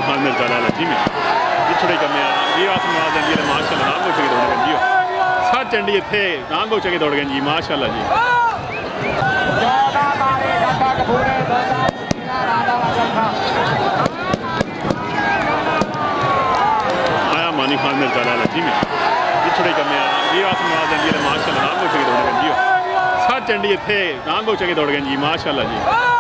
खान मिर्जा लाला जी में पिछड़े कमे ये आस नवाज जी माशाल्लाह नाम गोचे के दौड़ गए जी सात चंडी इतने नाम गोचे के दौड़ गए जी माशाल्लाह जी आया मानी खान मिर्जा लाला जी में पिछड़े कमे ये आस नवाज जी माशाल्लाह नाम गोचे के दौड़ गए जी सात चंडी इतने नाम गोचे के दौड़ गए जी माशाल्लाह जी